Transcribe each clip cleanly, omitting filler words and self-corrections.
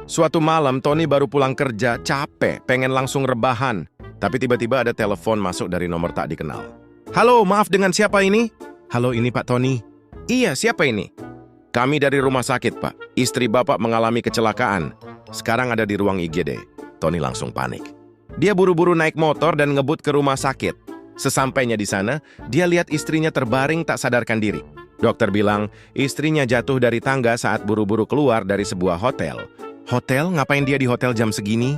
Suatu malam, Tony baru pulang kerja, capek, pengen langsung rebahan. Tapi tiba-tiba ada telepon masuk dari nomor tak dikenal. Halo, maaf, dengan siapa ini? Halo, ini Pak Tony. Iya, siapa ini? Kami dari rumah sakit, Pak. Istri Bapak mengalami kecelakaan. Sekarang ada di ruang IGD. Tony langsung panik. Dia buru-buru naik motor dan ngebut ke rumah sakit. Sesampainya di sana, dia lihat istrinya terbaring tak sadarkan diri. Dokter bilang, istrinya jatuh dari tangga saat buru-buru keluar dari sebuah hotel. Hotel? Ngapain dia di hotel jam segini?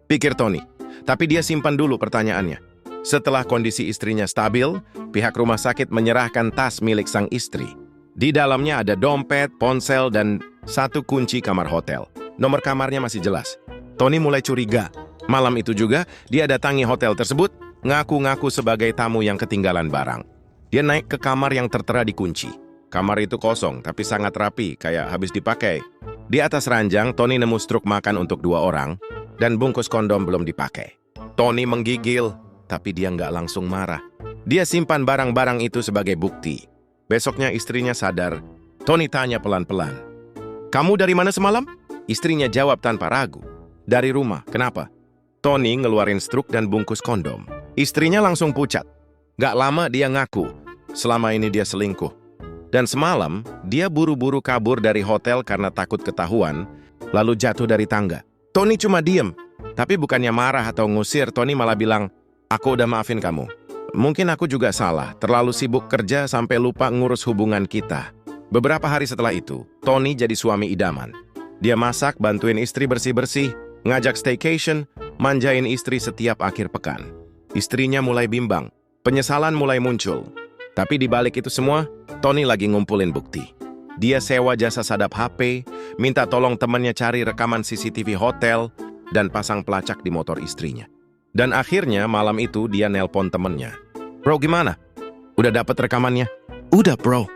Pikir Tony. Tapi dia simpan dulu pertanyaannya. Setelah kondisi istrinya stabil, pihak rumah sakit menyerahkan tas milik sang istri. Di dalamnya ada dompet, ponsel, dan satu kunci kamar hotel. Nomor kamarnya masih jelas. Tony mulai curiga. Malam itu juga, dia datangi hotel tersebut, ngaku-ngaku sebagai tamu yang ketinggalan barang. Dia naik ke kamar yang tertera dikunci. Kamar itu kosong, tapi sangat rapi, kayak habis dipakai. Di atas ranjang, Tony nemu struk makan untuk 2 orang, dan bungkus kondom belum dipakai. Tony menggigil, tapi dia nggak langsung marah. Dia simpan barang-barang itu sebagai bukti. Besoknya istrinya sadar. Tony tanya pelan-pelan, "Kamu dari mana semalam?" Istrinya jawab tanpa ragu, "Dari rumah, kenapa?" Tony ngeluarin struk dan bungkus kondom. Istrinya langsung pucat. Gak lama dia ngaku, selama ini dia selingkuh. Dan semalam, dia buru-buru kabur dari hotel karena takut ketahuan, lalu jatuh dari tangga. Tony cuma diem, tapi bukannya marah atau ngusir, Tony malah bilang, "Aku udah maafin kamu. Mungkin aku juga salah, terlalu sibuk kerja sampai lupa ngurus hubungan kita." Beberapa hari setelah itu, Tony jadi suami idaman. Dia masak, bantuin istri bersih-bersih, ngajak staycation, manjain istri setiap akhir pekan. Istrinya mulai bimbang. Penyesalan mulai muncul. Tapi di balik itu semua, Tony lagi ngumpulin bukti. Dia sewa jasa sadap HP, minta tolong temannya cari rekaman CCTV hotel, dan pasang pelacak di motor istrinya. Dan akhirnya malam itu dia nelpon temannya. "Bro, gimana? Udah dapet rekamannya?" "Udah, bro.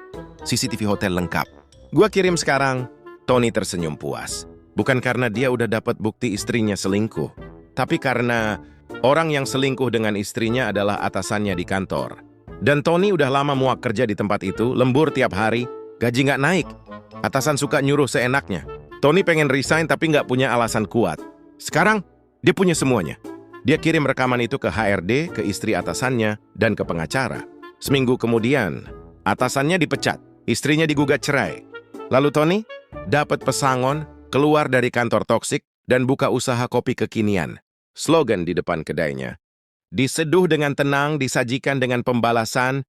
CCTV hotel lengkap." "Gua kirim sekarang." Tony tersenyum puas. Bukan karena dia udah dapat bukti istrinya selingkuh, tapi karena orang yang selingkuh dengan istrinya adalah atasannya di kantor. Dan Tony udah lama muak kerja di tempat itu, lembur tiap hari, gaji nggak naik. Atasan suka nyuruh seenaknya. Tony pengen resign tapi nggak punya alasan kuat. Sekarang, dia punya semuanya. Dia kirim rekaman itu ke HRD, ke istri atasannya, dan ke pengacara. Seminggu kemudian, atasannya dipecat, istrinya digugat cerai. Lalu Tony dapat pesangon, keluar dari kantor toksik, dan buka usaha kopi kekinian. Slogan di depan kedainya, "Diseduh dengan tenang, disajikan dengan pembalasan,